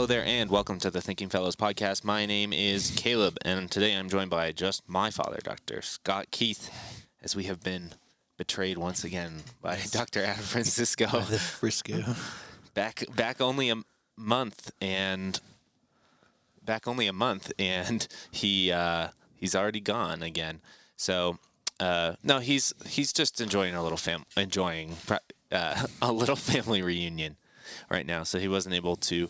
there, and welcome to the Thinking Fellows podcast. My name is Caleb, and today I'm joined by just my father, Dr. Scott Keith, as we have been betrayed once again by Dr. Adam Francisco. The Frisco. Back only a month, and he's already gone again. So no, he's just enjoying a little family reunion right now. So he wasn't able to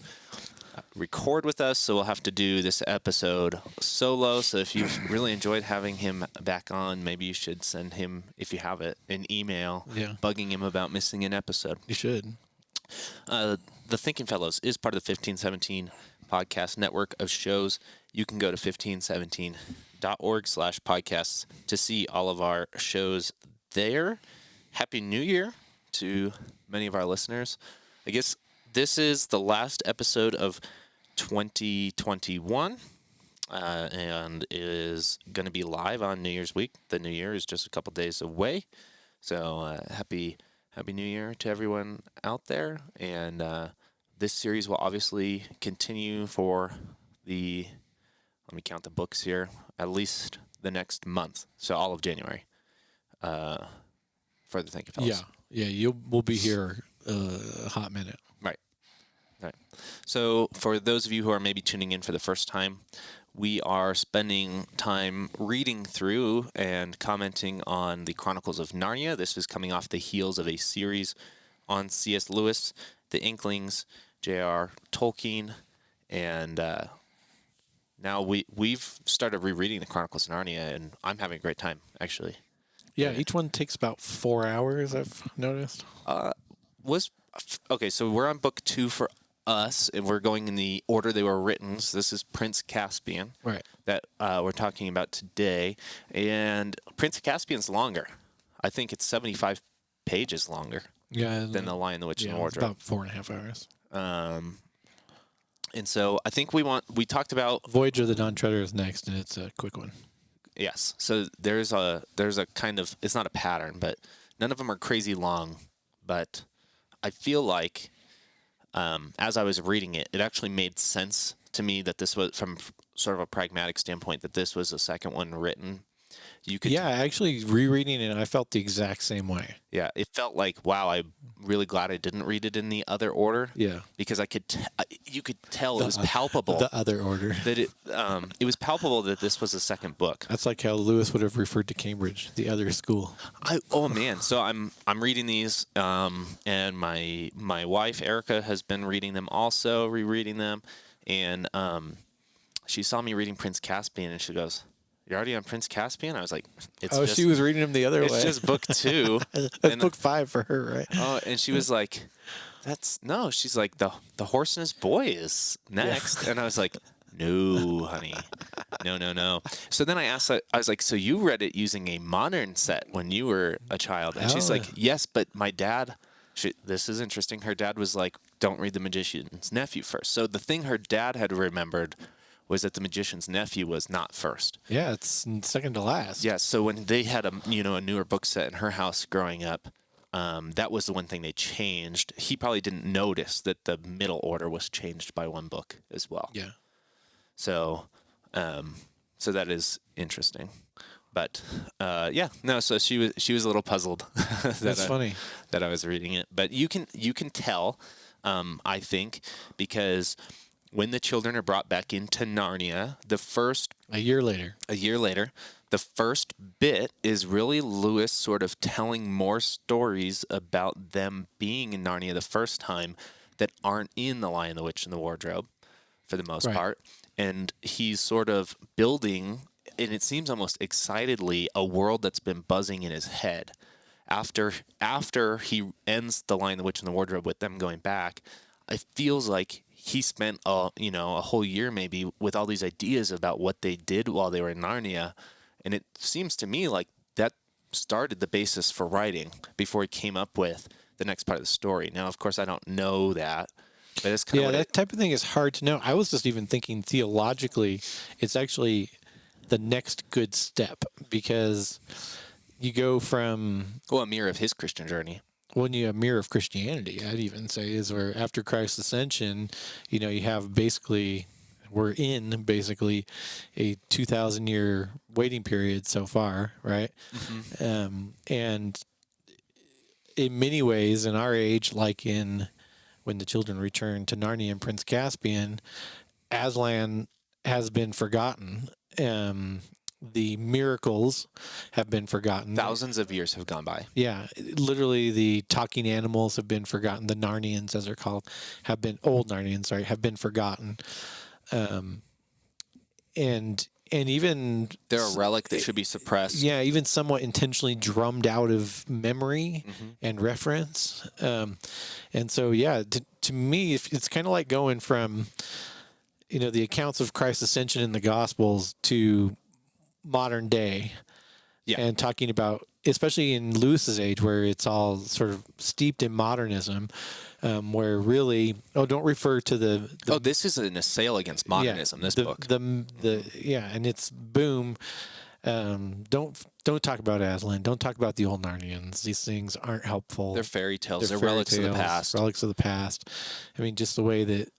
record with us, so we'll have to do this episode solo. So if you've really enjoyed having him back on, maybe you should send him, if you have it, an email bugging him about missing an episode. You should. The Thinking Fellows is part of the 1517 podcast network of shows. You can go to 1517.org/podcasts to see all of our shows there. Happy New Year to many of our listeners. I guess this is the last episode of 2021 and is going to be live on New Year's week. The New Year is just a couple days away. So happy New Year to everyone out there. And this series will obviously continue for let me count the books here, at least the next month. So all of January for the Thinking Fellows. Yeah, we'll be here a hot minute. Right. So for those of you who are maybe tuning in for the first time, we are spending time reading through and commenting on the Chronicles of Narnia. This is coming off the heels of a series on C.S. Lewis, The Inklings, J.R. Tolkien, and now we've started rereading the Chronicles of Narnia, and I'm having a great time, actually. Yeah, each one takes about 4 hours, I've noticed. Okay, so we're on book 2 for us, and we're going in the order they were written. So this is Prince Caspian, right? That we're talking about today. And Prince Caspian's longer. I think it's 75 pages longer. Than The Lion, the Witch, and the Wardrobe. About 4.5 hours. And so I think we talked about Voyage of the Dawn Treader is next, and it's a quick one. Yes. So there's a kind of, it's not a pattern, but none of them are crazy long. But I feel like as I was reading it, it actually made sense to me that this was, from sort of a pragmatic standpoint, that this was the second one written. Actually rereading it, I felt the exact same way. Yeah, it felt like, wow, I'm really glad I didn't read it in the other order. Yeah, because you could tell it was palpable. The other order. That it was palpable that this was the second book. That's like how Lewis would have referred to Cambridge, the other school. So I'm reading these, and my wife Erica has been reading them also, rereading them, and she saw me reading Prince Caspian, and she goes, "You're already on Prince Caspian?" I was like, she was reading him the other way. It's just book 2. That's book 5 for her, right? Oh, and she was like, she's like, the Horse and His Boy is next. Yeah. And I was like, no, honey, no. So then I asked, I was like, so you read it using a modern set when you were a child? And she's like, yes, but my dad, this is interesting. Her dad was like, don't read The Magician's Nephew first. So the thing her dad had remembered was that The Magician's Nephew was not first. Yeah, it's second to last. Yeah, so when they had a newer book set in her house growing up, that was the one thing they changed. He probably didn't notice that the middle order was changed by one book as well. Yeah. So that is interesting. But so she was a little puzzled. That's funny that I was reading it, but you can tell, I think, because when the children are brought back into Narnia, a year later, the first bit is really Lewis sort of telling more stories about them being in Narnia the first time that aren't in The Lion, the Witch, and the Wardrobe for the most part. And he's sort of building, and it seems almost excitedly, a world that's been buzzing in his head. After he ends The Lion, the Witch, and the Wardrobe with them going back, it feels like he spent a whole year maybe with all these ideas about what they did while they were in Narnia. And it seems to me like that started the basis for writing before he came up with the next part of the story. Now, of course, I don't know that, but it's kind of that type of thing is hard to know. I was just even thinking theologically, it's actually the next good step, because you go from a mirror of his Christian journey. a mirror of Christianity, I'd even say, is where after Christ's ascension, you have we're in basically a 2,000-year waiting period so far, right? And in many ways, in our age, like in when the children return to Narnia and Prince Caspian, Aslan has been forgotten. The miracles have been forgotten. Thousands of years have gone by. Yeah, literally the talking animals have been forgotten. The Narnians, as they're called, old Narnians, sorry, have been forgotten. And even they're a relic that should be suppressed. Yeah, even somewhat intentionally drummed out of memory and reference. And so, yeah, to me, it's kind of like going from, the accounts of Christ's ascension in the Gospels to modern day. Yeah. And talking about, especially in Lewis's age, where it's all sort of steeped in modernism, where really, don't refer to the this is an assail against modernism. This book, and it's boom. Don't talk about Aslan. Don't talk about the old Narnians. These things aren't helpful. They're fairy tales. They're relics of the past. Relics of the past. I mean, just the way that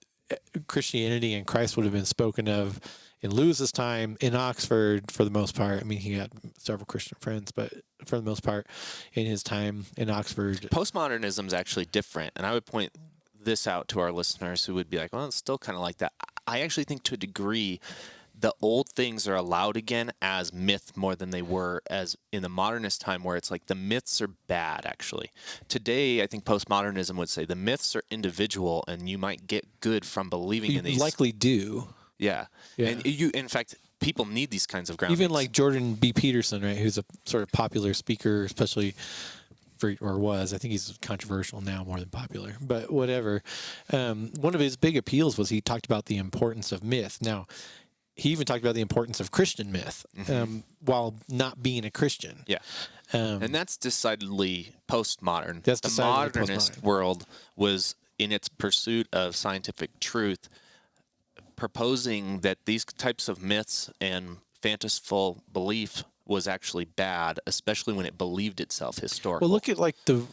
Christianity and Christ would have been spoken of in Lewis's time in Oxford, for the most part. I mean, he had several Christian friends, but for the most part, in his time in Oxford, postmodernism is actually different. And I would point this out to our listeners who would be like, "Well, it's still kind of like that." I actually think, to a degree, the old things are allowed again as myth more than they were as in the modernist time, where it's like the myths are bad. Actually, today I think postmodernism would say the myths are individual, and you might get good from believing in these. You likely do. Yeah. And in fact, people need these kinds of groundings. Even like Jordan B. Peterson, right, who's a sort of popular speaker, especially was. I think he's controversial now more than popular, but whatever. One of his big appeals was he talked about the importance of myth. Now, he even talked about the importance of Christian myth while not being a Christian. Yeah. And that's decidedly postmodern. That's the modernist world was, in its pursuit of scientific truth, proposing that these types of myths and fanciful belief was actually bad, especially when it believed itself historical. Well, look at like the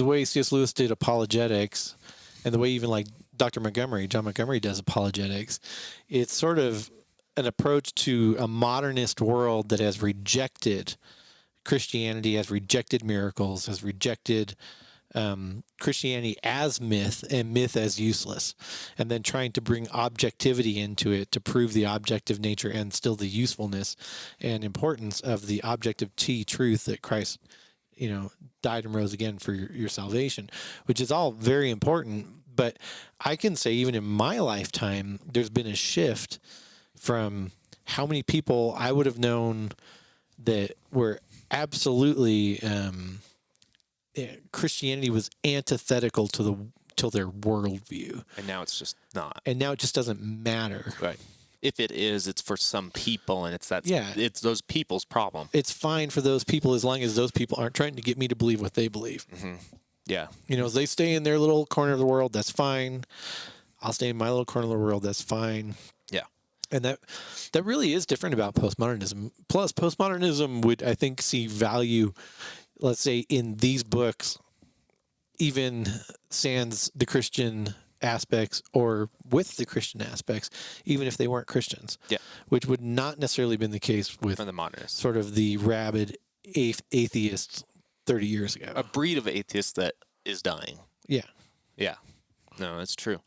way C.S. Lewis did apologetics, and the way even like John Montgomery does apologetics. It's sort of an approach to a modernist world that has rejected Christianity, has rejected miracles, has rejected Christianity as myth and myth as useless, and then trying to bring objectivity into it to prove the objective nature and still the usefulness and importance of the objective truth that Christ, died and rose again for your salvation, which is all very important. But I can say even in my lifetime, there's been a shift from how many people I would have known that were absolutely Christianity was antithetical to their worldview. And now it's just not. And now it just doesn't matter. Right. If it is, it's for some people, and it's those people's problem. It's fine for those people as long as those people aren't trying to get me to believe what they believe. Mm-hmm. Yeah. As they stay in their little corner of the world, that's fine. I'll stay in my little corner of the world, that's fine. Yeah. And that really is different about postmodernism. Plus, postmodernism would, I think, see value, let's say, in these books, even sans the Christian aspects or with the Christian aspects, even if they weren't Christians. Yeah. Which would not necessarily have been the case with the modernists. Sort of the rabid atheists 30 years ago. A breed of atheists that is dying. Yeah. Yeah. No, that's true.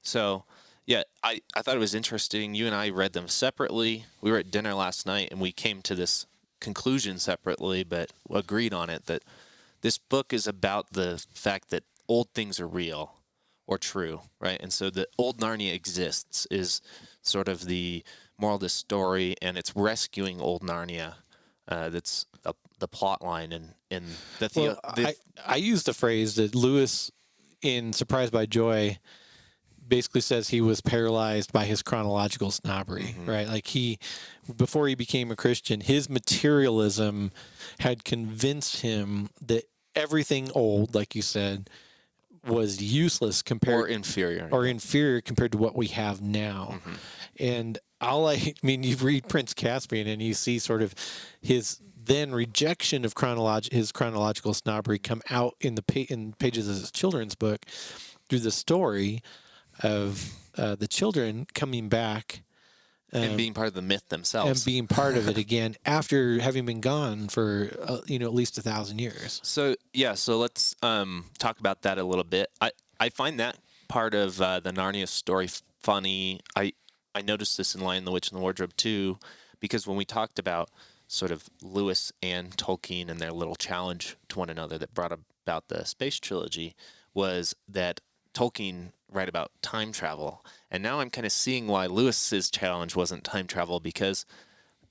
So, yeah, I thought it was interesting. You and I read them separately. We were at dinner last night, and we came to this conclusion separately, but agreed on it, that this book is about the fact that old things are real or true, right? And so the old Narnia exists is sort of the moral of the story, and it's rescuing old Narnia. That's the plot line and the I used the phrase that Lewis in Surprised by Joy basically says he was paralyzed by his chronological snobbery, right? Like before he became a Christian, his materialism had convinced him that everything old, like you said, was useless compared or inferior compared to what we have now. And you read Prince Caspian and you see sort of then rejection of his chronological snobbery come out in the in pages of his children's book through the story of the children coming back and being part of the myth and themselves. being part of it again after having been gone for at least 1,000 years. So let's talk about that a little bit. I find that part of the Narnia story funny. I noticed this in Lion, the Witch, and the Wardrobe too, because when we talked about sort of Lewis and Tolkien and their little challenge to one another that brought about the space trilogy, was that Tolkien write about time travel, and now I'm kind of seeing why Lewis's challenge wasn't time travel, because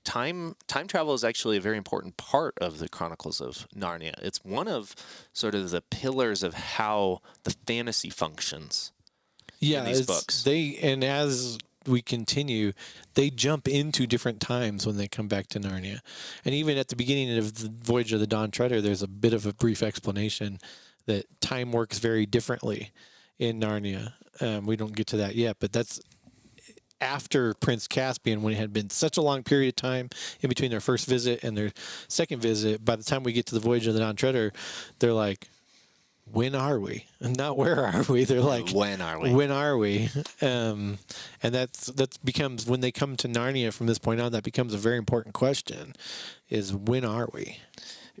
time travel is actually a very important part of the Chronicles of Narnia. It's one of sort of the pillars of how the fantasy functions in these books. As we continue, they jump into different times when they come back to Narnia. And even at the beginning of the Voyage of the Dawn Treader, there's a bit of a brief explanation that time works very differently in Narnia. We don't get to that yet, but that's after Prince Caspian, when it had been such a long period of time in between their first visit and their second visit. By the time we get to the Voyage of the Dawn Treader, they're like, when are we? And not where are we? They're like, when are we? When are we? And that becomes, when they come to Narnia from this point on, that becomes a very important question: is when are we?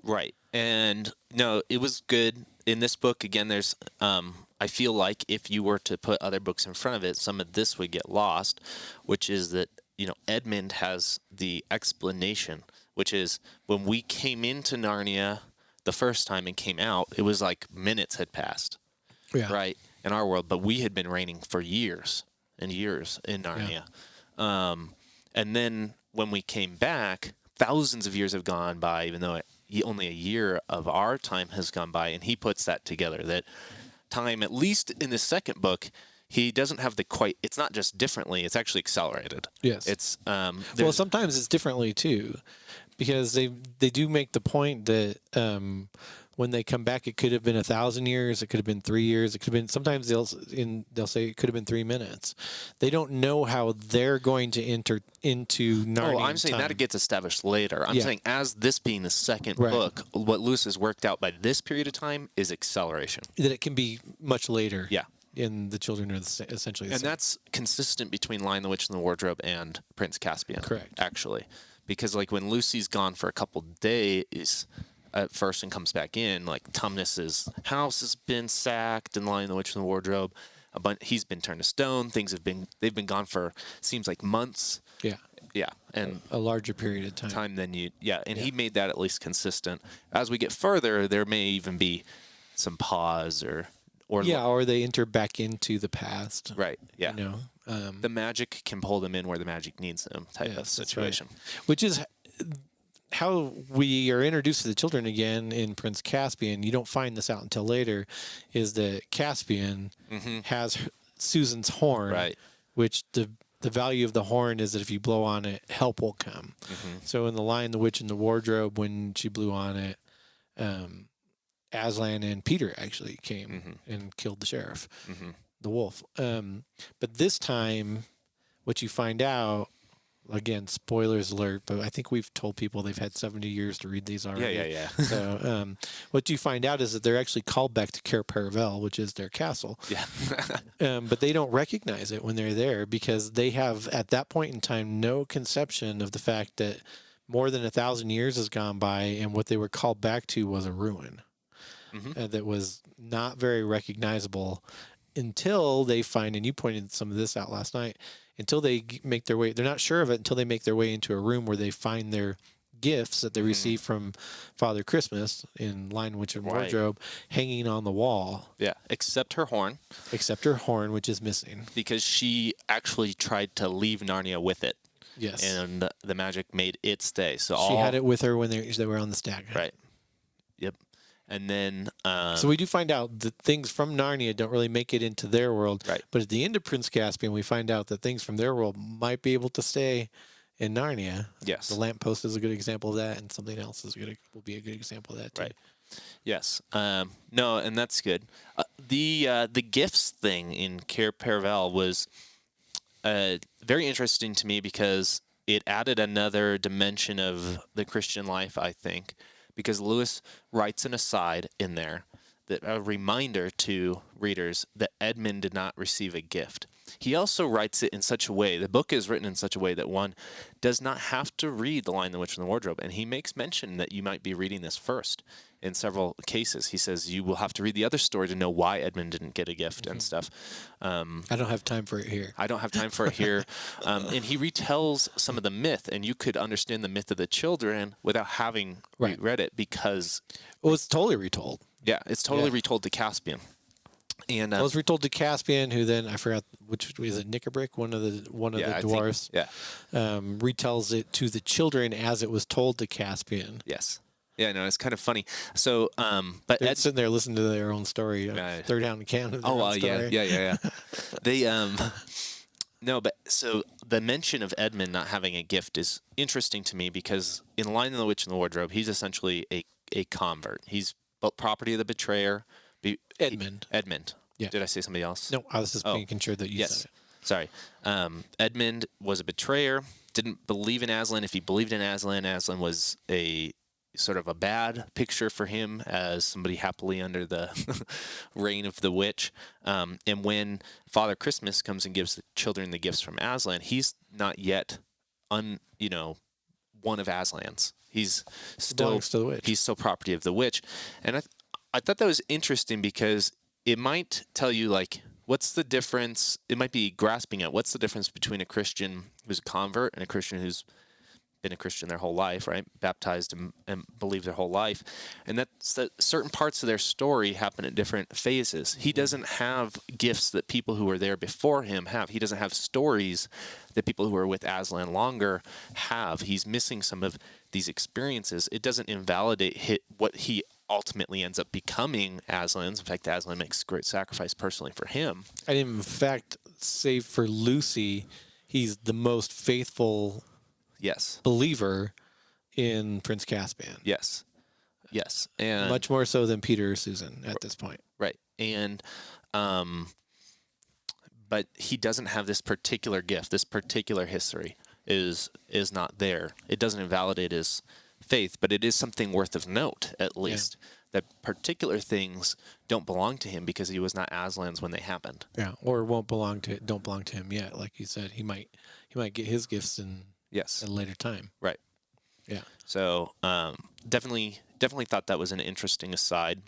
Right. And no, it was good in this book. Again, there's I feel like if you were to put other books in front of it, some of this would get lost, which is that, Edmund has the explanation, which is when we came into Narnia the first time and came out, it was like minutes had passed, right, in our world, but we had been reigning for years and years in Narnia. And then when we came back, thousands of years have gone by, even though only a year of our time has gone by, and he puts that together, that time, at least in the second book, he doesn't have it's not just differently, it's actually accelerated. Yes. It's well, sometimes it's differently too, because they do make the point that when they come back, it could have been 1,000 years, it could have been 3 years, it could have been, sometimes they'll say it could have been 3 minutes. They don't know how they're going to enter into Narnia. Oh, I'm saying that it gets established later. I'm saying, as this being the second Right. book, what Lewis has worked out by this period of time is acceleration. That it can be much later. Yeah. And the children are essentially the and same. that's consistent between Lion, the Witch, and the Wardrobe and Prince Caspian. Correct. Actually, because like when Lucy's gone for a couple days at first and comes back in, like Tumnus's house has been sacked in Lion, the Witch, and the Wardrobe. He's been turned to stone. They've been gone for, seems like, months. Yeah. Yeah, and a larger period of time. Than you. Yeah, and he made that at least consistent. As we get further, there may even be some pause or they enter back into the past. Right. Yeah. The magic can pull them in where the magic needs them, type of situation. Right. Which is how we are introduced to the children again in Prince Caspian. You don't find this out until later, is that Caspian has Susan's horn, right? Which the value of the horn is that if you blow on it, help will come. So in The Lion, the Witch, and the Wardrobe, when she blew on it, Aslan and Peter actually came and killed the sheriff, the wolf. But this time, what you find out, again, spoilers alert, but I think we've told people they've had 70 years to read these already. Yeah. So what you find out is that they're actually called back to Cair Paravel, which is their castle. Yeah. But they don't recognize it when they're there, because they have, at that point in time, no conception of the fact that more than 1,000 years has gone by, and what they were called back to was a ruin. That was not very recognizable until they find, and you pointed some of this out last night, until they make their way, they're not sure of it until they make their way into a room where they find their gifts that they received from Father Christmas in Lion, Witch, and Wardrobe hanging on the wall. Yeah, except her horn. Except her horn, which is missing. Because she actually tried to leave Narnia with it. Yes. And the magic made it stay. So she had it with her when they were on the stag. Right. Yep. And then... so we do find out that things from Narnia don't really make it into their world. Right. But at the end of Prince Caspian, we find out that things from their world might be able to stay in Narnia. Yes. The lamppost is a good example of that, and something else will be a good example of that, too. Right. Yes. No, and that's good. The gifts thing in Cair Paravel was very interesting to me, because it added another dimension of the Christian life, I think, because Lewis writes an aside in there, that a reminder to readers that Edmund did not receive a gift. He also writes it in such a way, the book is written in such a way that one does not have to read The Lion, the Witch, and the Wardrobe. And he makes mention that you might be reading this first in several cases. He says you will have to read the other story to know why Edmund didn't get a gift and stuff. I don't have time for it here. I don't have time for it here. And he retells some of the myth, and you could understand the myth of the children without having read it, because Well, it's totally retold. yeah, it's totally retold to Caspian. And It was retold to Caspian, who then I forgot which was it, Nickabrick, one of the I dwarfs. think, Retells it to the children as it was told to Caspian. yes. Yeah, no, it's kind of funny. So, but They're sitting there listening to their own story. They're down in Canada. Yeah. They, no, but so the mention of Edmund not having a gift is interesting to me, because in Lion, the Witch, and the Wardrobe, he's essentially a convert. He's property of the betrayer. Edmund. Yeah. Did I say somebody else? No, I was just making sure that you said it. Sorry. Edmund was a betrayer, didn't believe in Aslan. If he believed in Aslan, Aslan was a sort of a bad picture for him as somebody happily under the reign of the witch. And when Father Christmas comes and gives the children the gifts from Aslan, he's not yet one of Aslan's. He's still to the witch. He's still property of the witch. And I thought that was interesting, because it might tell you, like, what's the difference? It might be grasping at what's the difference between a Christian who's a convert and a Christian who's been a Christian their whole life, right? Baptized and believed their whole life. And that's that certain parts of their story happen at different phases. He doesn't have gifts that people who were there before him have. He doesn't have stories that people who are with Aslan longer have. He's missing some of these experiences. It doesn't invalidate what he ultimately ends up becoming Aslan's. In fact, Aslan makes a great sacrifice personally for him. And in fact, save for Lucy, he's the most faithful believer in Prince Caspian. Yes. And much more so than Peter or Susan at this point. Right. And but he doesn't have this particular gift. This particular history is not there. It doesn't invalidate his faith, but it is something worth of note, at least, that particular things don't belong to him because he was not Aslan's when they happened. Yeah, or don't belong to him yet. Like you said, he might get his gifts at a later time. Right. Yeah. So definitely thought that was an interesting aside.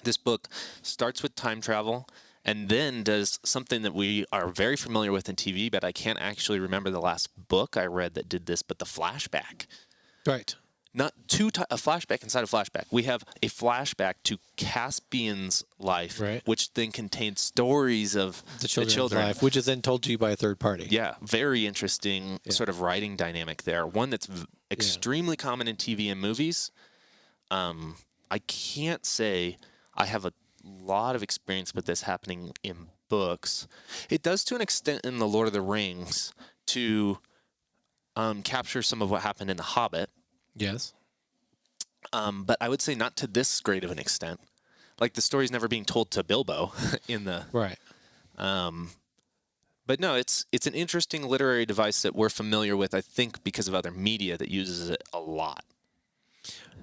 This book starts with time travel and then does something that we are very familiar with in TV, but I can't actually remember the last book I read that did this, but the flashback. Right. Not a flashback inside a flashback. We have a flashback to Caspian's life, which then contains stories of the children's life, which is then told to you by a third party. Yeah, very interesting sort of writing dynamic there. One that's extremely common in TV and movies. I can't say I have a lot of experience with this happening in books. It does to an extent in The Lord of the Rings to capture some of what happened in The Hobbit. Yes. But I would say not to this great of an extent. Like the story's never being told to Bilbo in the... Right. But no, it's an interesting literary device that we're familiar with, I think, because of other media that uses it a lot.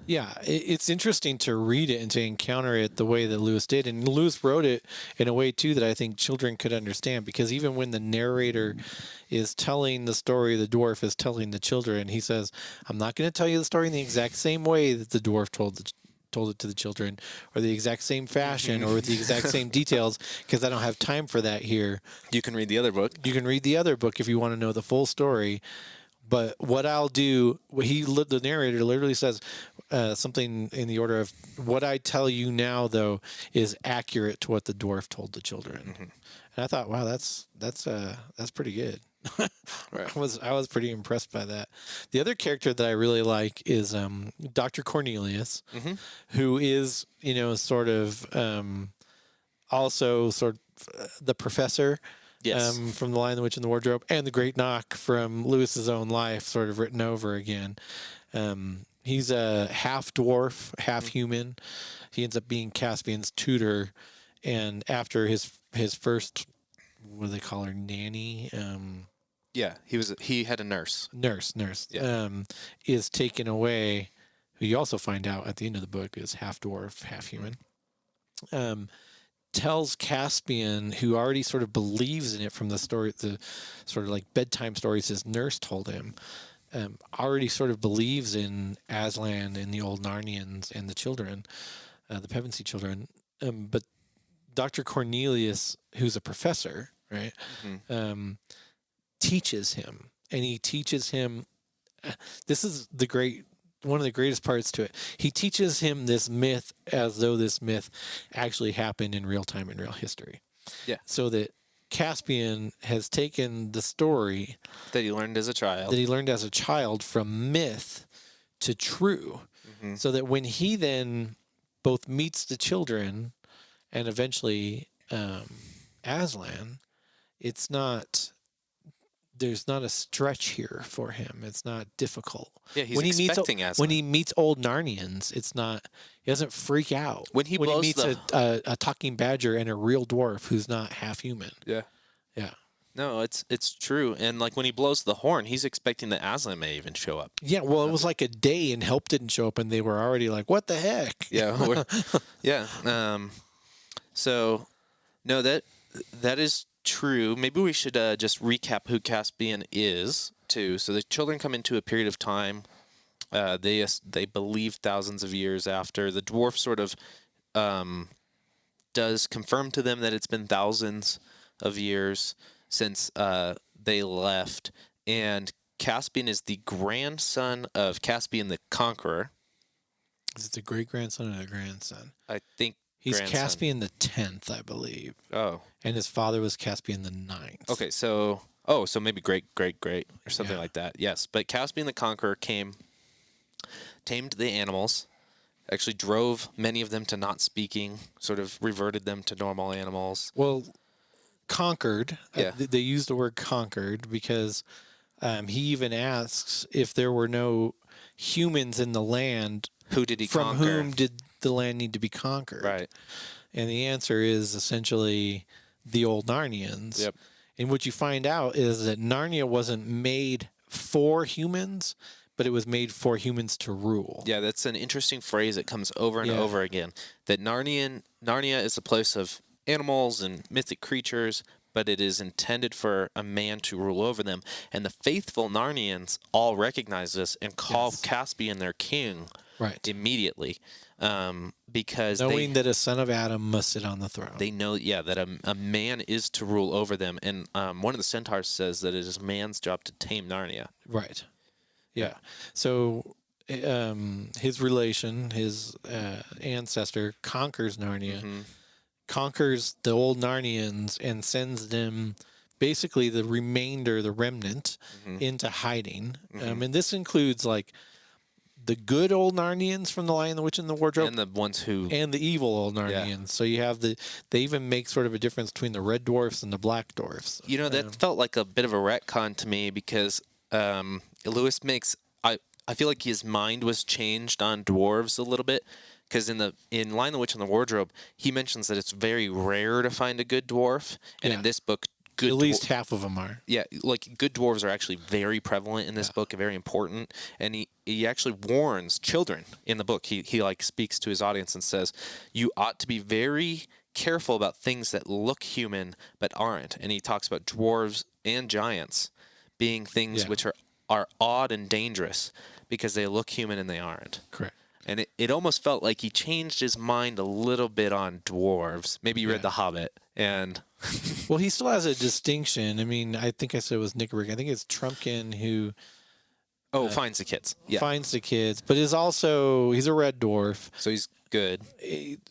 Yeah, it's interesting to read it and to encounter it the way that Lewis did. And Lewis wrote it in a way, too, that I think children could understand. Because even when the narrator is telling the story, the dwarf is telling the children, he says, I'm not going to tell you the story in the exact same way that the dwarf told it to the children, or the exact same fashion, or with the exact same details, because I don't have time for that here. You can read the other book. You can read the other book if you want to know the full story. But what I'll do, the narrator literally says something in the order of, what I tell you now, though, is accurate to what the dwarf told the children. Mm-hmm. And I thought, wow, that's pretty good. Right. I was pretty impressed by that. The other character that I really like is Dr. Cornelius, who is, sort of also sort of the professor. Yes. From The Lion, the Witch, and the Wardrobe, and The Great Knock from Lewis's own life, sort of written over again. He's a half dwarf, half human. He ends up being Caspian's tutor, and after his first, what do they call her, nanny? Yeah, he had a nurse. nurse, Yeah. is taken away, who you also find out at the end of the book is half dwarf, half human, tells Caspian, who already sort of believes in it from the story, the sort of like bedtime stories his nurse told him, already sort of believes in Aslan and the old Narnians and the children, the Pevensey children. But Dr. Cornelius, who's a professor, right, teaches him, and he teaches him. This is one of the greatest parts to it. He teaches him this myth as though this myth actually happened in real time in real history. Yeah. So that Caspian has taken the story That he learned as a child. From myth to true. So that when he then both meets the children and eventually Aslan, there's not a stretch here for him. It's not difficult. Yeah, he's expecting Aslan. When he meets old Narnians, he doesn't freak out. When he meets a talking badger and a real dwarf who's not half human. Yeah. Yeah. No, it's true. And like when he blows the horn, he's expecting that Aslan may even show up. Yeah, well, it was like a day and Help didn't show up, and they were already like, "What the heck?" Yeah, yeah. So, no, that is true. Maybe we should just recap who Caspian is too. So the children come into a period of time. They believe thousands of years after the dwarf sort of does confirm to them that it's been thousands of years since they left, and Caspian is the grandson of Caspian the Conqueror. Is it the great grandson or the grandson? I think he's grandson. Caspian the 10th, I believe. Oh, and his father was Caspian the 9th. Okay, so maybe great or something like that. Yes, but Caspian the Conqueror came, tamed the animals, actually drove many of them to not speaking, sort of reverted them to normal animals. Well, conquered. Yeah. They use the word conquered because he even asks if there were no humans in the land, who did he from conquer? whom did the land need to be conquered? Right. And the answer is essentially the old Narnians. Yep. And what you find out is that Narnia wasn't made for humans, but it was made for humans to rule. Yeah, that's an interesting phrase that comes over and over again. That Narnia is a place of animals and mythic creatures, but it is intended for a man to rule over them. And the faithful Narnians all recognize this and call Caspian their king immediately. Because knowing that a son of Adam must sit on the throne. They know, that a man is to rule over them. And one of the centaurs says that it is man's job to tame Narnia. Right. Yeah. So his relation, his ancestor, conquers Narnia, conquers the old Narnians, and sends them, basically the remnant, into hiding. And this includes like the good old Narnians from The Lion, the Witch, and the Wardrobe, and the ones and the evil old Narnians. Yeah. So you have they even make sort of a difference between the red dwarfs and the black dwarfs. You know, that felt like a bit of a retcon to me because Lewis makes I feel like his mind was changed on dwarves a little bit, because in Lion, the Witch, and the Wardrobe, he mentions that it's very rare to find a good dwarf, and in this book, at least half of them are. Yeah, like good dwarves are actually very prevalent in this book and very important. And he actually warns children in the book. He like speaks to his audience and says, you ought to be very careful about things that look human but aren't. And he talks about dwarves and giants being things which are odd and dangerous because they look human and they aren't. Correct. And it almost felt like he changed his mind a little bit on dwarves. Maybe you read The Hobbit and... Well, he still has a distinction. I mean, I think I said it was Nickerrick. I think it's Trumpkin who... finds the kids. Yeah. Finds the kids, but he's a red dwarf. So he's good.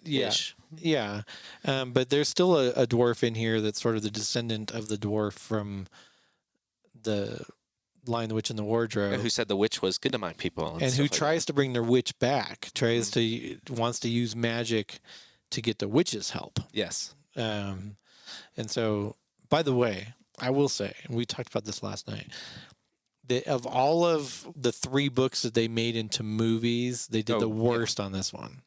Yeah. But there's still a dwarf in here that's sort of the descendant of the dwarf from the Lion, the Witch, and the Wardrobe. Who said the witch was good to my people. And who tries to bring their witch back, wants to use magic to get the witch's help. Yes. And so, by the way, I will say, and we talked about this last night, that of all of the 3 books that they made into movies, they did the worst on this one.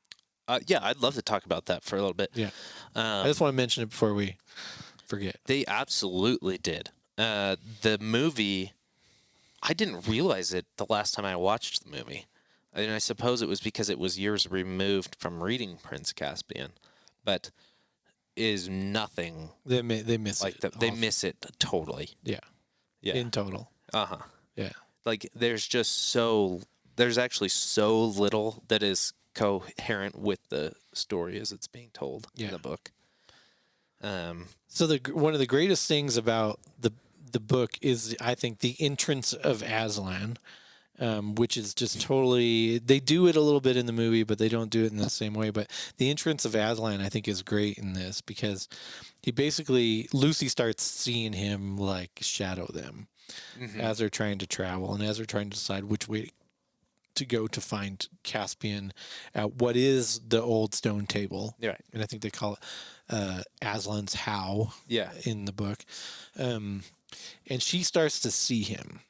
I'd love to talk about that for a little bit. Yeah. I just want to mention it before we forget. They absolutely did. the movie, I didn't realize it the last time I watched the movie. And I suppose it was because it was years removed from reading Prince Caspian, but is nothing They miss like it. that. They miss it totally. Yeah. Yeah. In total. Uh-huh. Yeah. Like there's actually so little that is coherent with the story as it's being told in Yeah. the book. So one of the greatest things about the book is, I think, the entrance of Aslan, which is just totally. They do it a little bit in the movie, but they don't do it in the same way. But the entrance of Aslan, I think, is great in this because Lucy starts seeing him like shadow them as they're trying to travel and as they're trying to decide which way to go to find Caspian at what is the old stone table. Right. And I think they call it Aslan's How Yeah. in the book. And she starts to see him.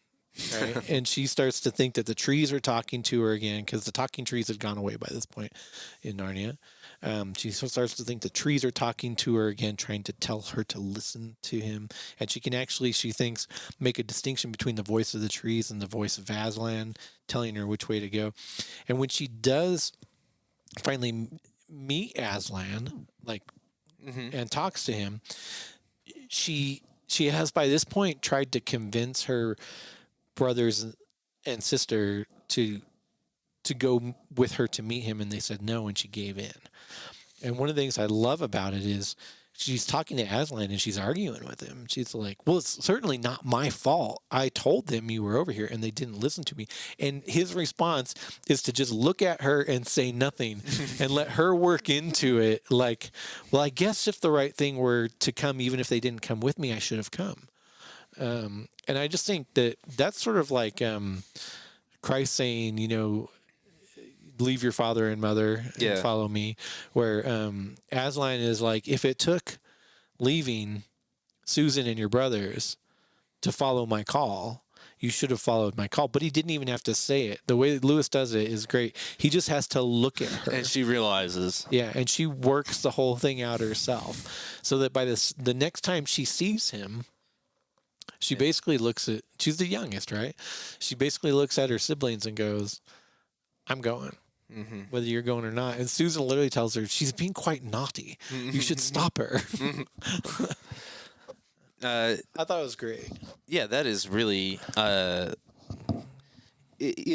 Right? And she starts to think that the trees are talking to her again, because the talking trees had gone away by this point in Narnia. She starts to think the trees are talking to her again, trying to tell her to listen to him. And she can actually, she thinks, make a distinction between the voice of the trees and the voice of Aslan, telling her which way to go. And when she does finally meet Aslan, and talks to him, she has by this point tried to convince her brothers and sister to go with her to meet him, and they said no, and she gave in. And one of the things I love about it is she's talking to Aslan and she's arguing with him. She's like, well, it's certainly not my fault. I told them you were over here and they didn't listen to me. And his response is to just look at her and say nothing and let her work into it. Like, well, I guess if the right thing were to come, even if they didn't come with me, I should have come. And I just think that that's sort of like Christ saying, leave your father and mother and follow me, where Aslan is like, if it took leaving Susan and your brothers to follow my call, you should have followed my call. But he didn't even have to say it. The way that Lewis does it is great. He just has to look at her. And she realizes. Yeah, and she works the whole thing out herself. So that by the next time she sees him, she basically looks at, she's the youngest, right? She basically looks at her siblings and goes, I'm going. Whether you're going or not. And Susan literally tells her, she's being quite naughty. You should stop her. I thought it was great. Yeah, that is really... it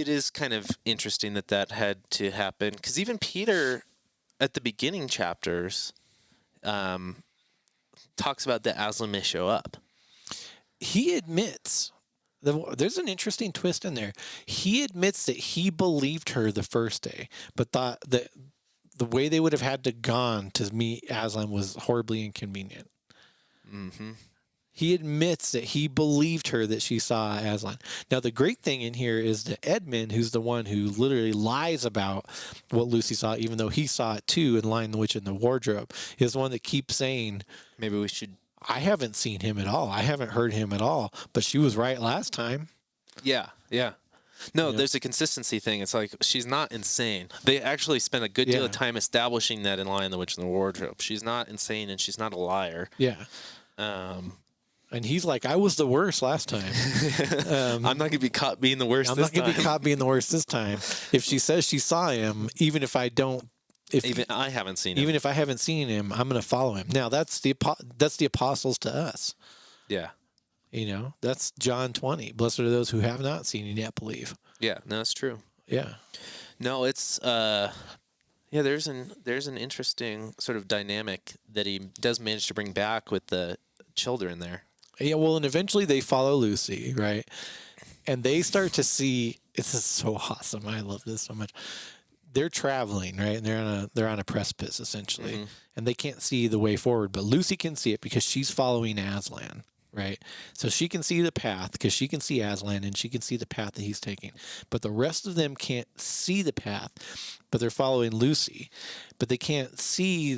is kind of interesting that had to happen. Because even Peter, at the beginning chapters, talks about that Aslan may show up. He admits... There's an interesting twist in there. He admits that he believed her the first day, but thought that the way they would have had to gone to meet Aslan was horribly inconvenient. He admits that he believed her that she saw Aslan. Now, the great thing in here is that Edmund, who's the one who literally lies about what Lucy saw, even though he saw it too in Lion, the Witch, and the Wardrobe, is the one that keeps saying, maybe we should... I haven't seen him at all. I haven't heard him at all. But she was right last time. Yeah. No, there's a consistency thing. It's like, she's not insane. They actually spent a good deal of time establishing that in Lion, the Witch, and the Wardrobe. She's not insane, and she's not a liar. Yeah. And he's like, I was the worst last time. I'm not going to be caught being the worst I'm this not going to be caught being the worst this time. If she says she saw him, even if I don't, even I haven't seen him. Even if I haven't seen him, I'm going to follow him. Now, that's the apostles to us. Yeah. That's John 20. Blessed are those who have not seen and yet believe. Yeah, no, that's true. Yeah. No, it's there's an interesting sort of dynamic that he does manage to bring back with the children there. Yeah, well, and eventually they follow Lucy, right? And they start to see, this is so awesome. I love this so much. They're traveling, right? And they're on a precipice essentially, and they can't see the way forward. But Lucy can see it because she's following Aslan, right? So she can see the path because she can see Aslan and she can see the path that he's taking. But the rest of them can't see the path, but they're following Lucy. But they can't see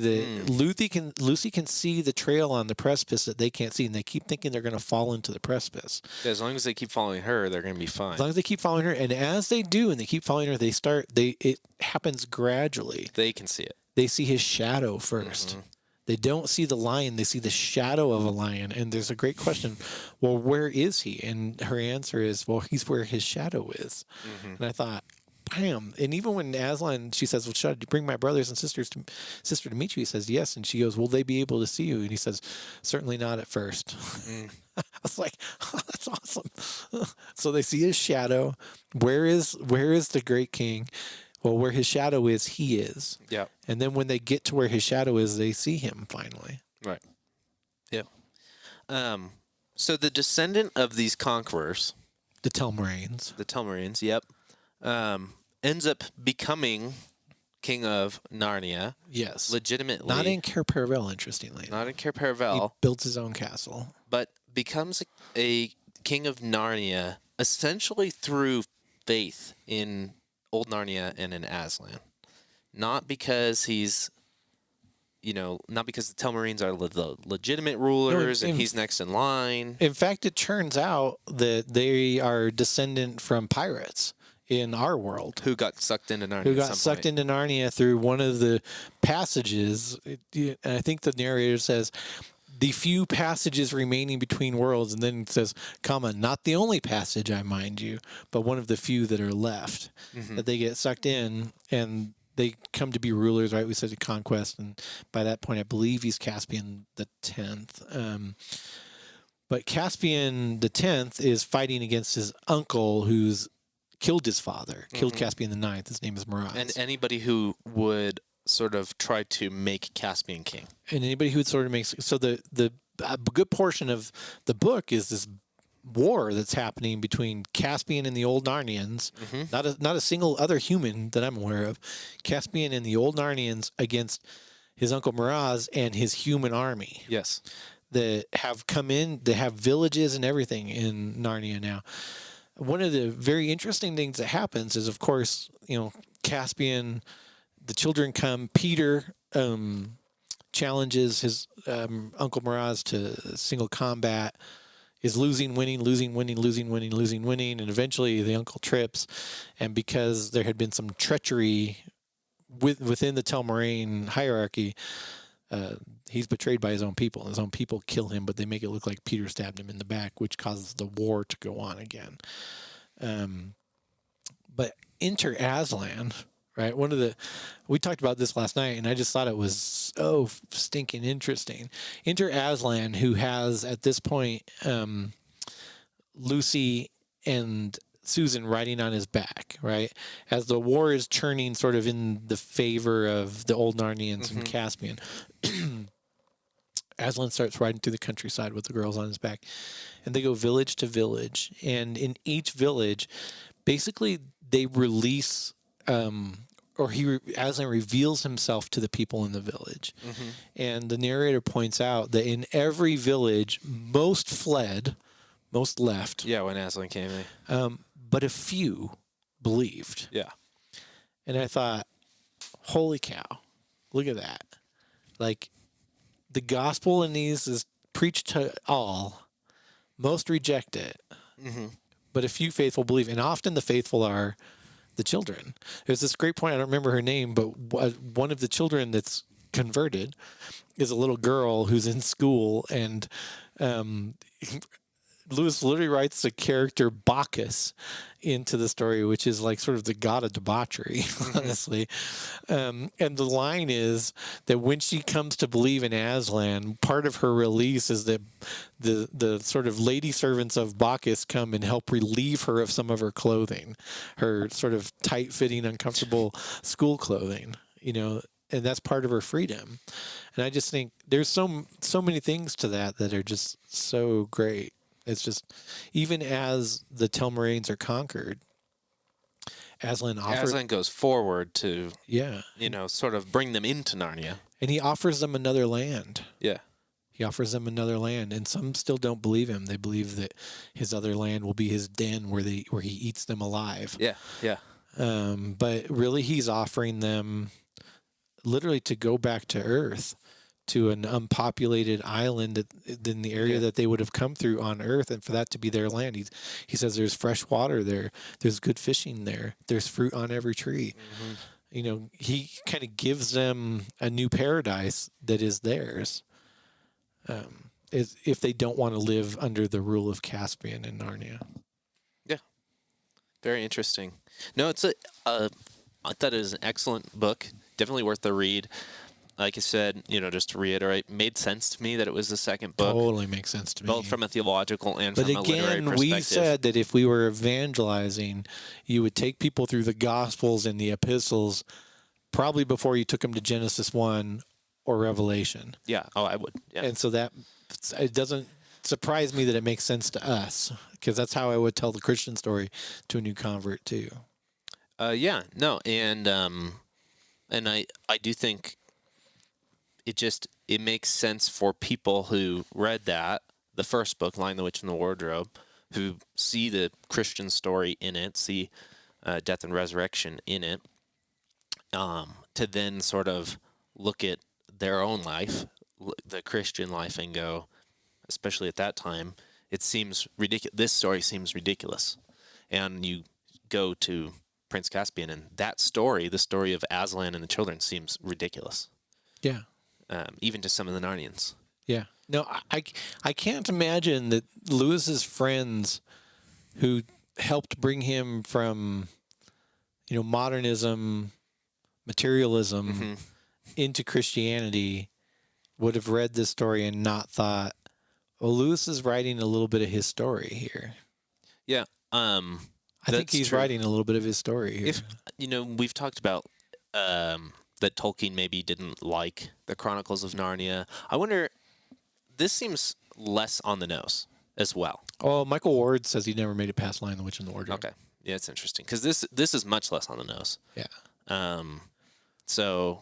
Lucy can see the trail on the precipice that they can't see, and they keep thinking they're going to fall into the precipice. Yeah, as long as they keep following her, they're going to be fine. As long as they keep following her, and as they do, and they keep following her, it happens gradually. They can see it. They see his shadow first. They don't see the lion, they see the shadow of a lion. And there's a great question, well, where is he? And her answer is, well, he's where his shadow is. And I thought, bam. And even when Aslan, she says, well, should I bring my brothers and sister to meet you? He says, yes. And she goes, will they be able to see you? And he says, certainly not at first. I was like, oh, that's awesome. So they see his shadow. Where is the great king? Well, where his shadow is, he is. Yeah. And then when they get to where his shadow is, they see him finally. Right. Yeah. So the descendant of these conquerors, The Telmarines. the Telmarines, yep, ends up becoming king of Narnia. Yes. Legitimately. Not in Cair Paravel, interestingly. Not in Cair He Paravel, builds his own castle. but becomes a king of Narnia essentially through faith in Old Narnia and in Aslan. Not because he's, not because the Telmarines are the legitimate rulers and he's next in line. In fact, it turns out that they are descendant from pirates in our world. Who got sucked into Narnia? Who got sucked into Narnia through one of the passages. And I think the narrator says, the few passages remaining between worlds, and then it says, comma, not the only passage, I mind you, but one of the few that are left, that they get sucked in, and they come to be rulers, right? We said conquest, and by that point, I believe he's Caspian the 10th. But Caspian the 10th is fighting against his uncle who's killed his father, killed Caspian the 9th. His name is Miraz. And anybody who would sort of try to make Caspian king. And anybody who would sort of make, so the a good portion of the book is this war that's happening between Caspian and the old Narnians. Not a single other human that I'm aware of. Caspian and the old Narnians against his uncle Miraz and his human army. Yes. That have come in. They have villages and everything in Narnia now. One of the very interesting things that happens is, of course, Caspian, the children come. Peter challenges his uncle Miraz to single combat, is losing, winning, and eventually the uncle trips. And because there had been some treachery within the Telmarine hierarchy, he's betrayed by his own people. His own people kill him, but they make it look like Peter stabbed him in the back, which causes the war to go on again. But enter Aslan, right? We talked about this last night, and I just thought it was so stinking interesting. Enter Aslan, who has at this point Lucy and Susan riding on his back, right? As the war is turning sort of in the favor of the old Narnians and Caspian. Aslan starts riding through the countryside with the girls on his back, and they go village to village. And in each village, basically they release, Aslan reveals himself to the people in the village. And the narrator points out that in every village, most fled, most left. Yeah, when Aslan came in. But a few believed. Yeah. And I thought, holy cow, look at that. Like, the gospel in these is preached to all. Most reject it. But a few faithful believe. And often the faithful are the children. There's this great point, I don't remember her name, but one of the children that's converted is a little girl who's in school, and Lewis literally writes the character Bacchus into the story, which is like sort of the god of debauchery, honestly. And the line is that when she comes to believe in Aslan, part of her release is that the sort of lady servants of Bacchus come and help relieve her of some of her clothing, her sort of tight-fitting, uncomfortable school clothing, and that's part of her freedom. And I just think there's so many things to that are just so great. It's just, even as the Telmarines are conquered, Aslan goes forward to, yeah, sort of bring them into Narnia. And he offers them another land. Yeah. He offers them another land, and some still don't believe him. They believe that his other land will be his den where he eats them alive. Yeah, yeah. But really, he's offering them literally to go back to Earth, to an unpopulated island in the area that they would have come through on Earth, and for that to be their land. He says there's fresh water there, there's good fishing there, there's fruit on every tree. he kind of gives them a new paradise that is theirs. If they don't want to live under the rule of Caspian in Narnia. Yeah, very interesting. No, I thought it was an excellent book. Definitely worth the read. Like I said, just to reiterate, made sense to me that it was the second book, Totally makes sense to me. both from a theological and But from a literary again, perspective. we said that if we were evangelizing, you would take people through the Gospels and the epistles probably before you took them to Genesis 1 or Revelation. Yeah. Oh, I would. Yeah. And so that it doesn't surprise me that it makes sense to us, because that's how I would tell the Christian story to a new convert too. Yeah. No. And I do think it makes sense for people who read the first book, Lion, the Witch, and the Wardrobe, who see the Christian story in it, see death and resurrection in it, to then sort of look at their own life, the Christian life, and go, especially at that time, it seems ridiculous. This story seems ridiculous. And you go to Prince Caspian, and that story, the story of Aslan and the children, seems ridiculous. Yeah. Even to some of the Narnians. Yeah. No, I can't imagine that Lewis's friends who helped bring him from, modernism, materialism into Christianity would have read this story and not thought, well, Lewis is writing a little bit of his story here. Yeah. I think he's writing a little bit of his story here. If we've talked about that Tolkien maybe didn't like the Chronicles of Narnia. I wonder, this seems less on the nose as well. Oh, Michael Ward says he never made it past Lion, the Witch, and the Wardrobe. Okay. Yeah, it's interesting because this is much less on the nose. Yeah. So.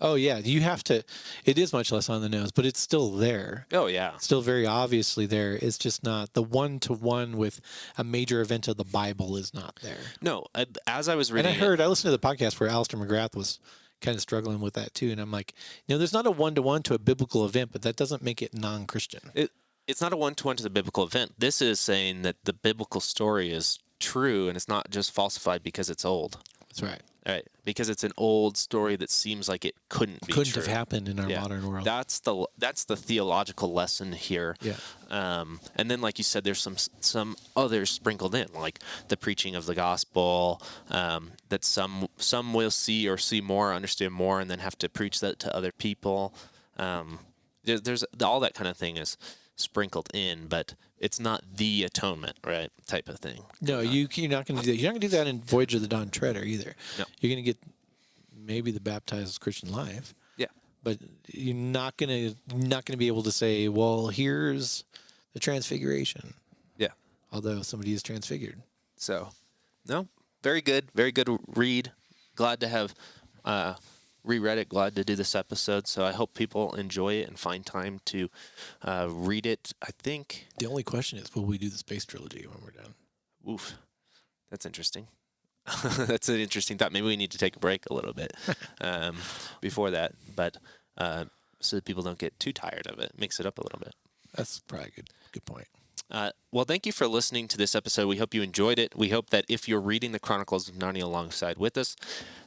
Oh yeah, you have to. It is much less on the nose, but it's still there. Oh yeah, still very obviously there. It's just not the one-to-one with a major event of the Bible is not there. No, as I was reading, and I listened to the podcast where Alistair McGrath was kind of struggling with that too, and I'm like, there's not a one-to-one to a biblical event, but that doesn't make it non-Christian. It's not a one-to-one to the biblical event. This is saying that the biblical story is true, and it's not just falsified because it's old. That's right. Right, because it's an old story that seems like it couldn't have happened in our modern world. That's the theological lesson here. Yeah. And then, like you said, there's some others sprinkled in, like the preaching of the gospel, that some will see more, understand more, and then have to preach that to other people. There's all that kind of thing is sprinkled in, but it's not the atonement, right? Type of thing. No, you're not going to do that. You're not going to do that in Voyage of the Dawn Treader either. No. You're going to get maybe the baptized Christian life. Yeah. But you're not going to be able to say, well, here's the transfiguration. Yeah. Although somebody is transfigured. So, no, very good read. Glad to have reread it. Glad to do this episode. So I hope people enjoy it and find time to read it. I think the only question is, will we do the space trilogy when we're done? Oof, that's interesting. That's an interesting thought. Maybe we need to take a break a little bit before that, but so that people don't get too tired of it. Mix it up a little bit. That's probably a good point. Well, thank you for listening to this episode. We hope you enjoyed it. We hope that if you're reading the Chronicles of Narnia alongside with us,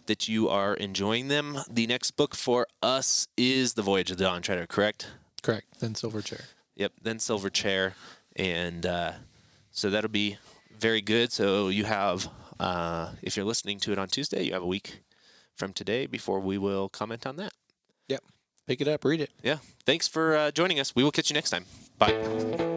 that you are enjoying them. The next book for us is The Voyage of the Dawn Treader, correct? Correct. Then Silverchair. Yep, then Silverchair. And so that'll be very good. So you have, if you're listening to it on Tuesday, you have a week from today before we will comment on that. Yep. Pick it up, read it. Yeah. Thanks for joining us. We will catch you next time. Bye.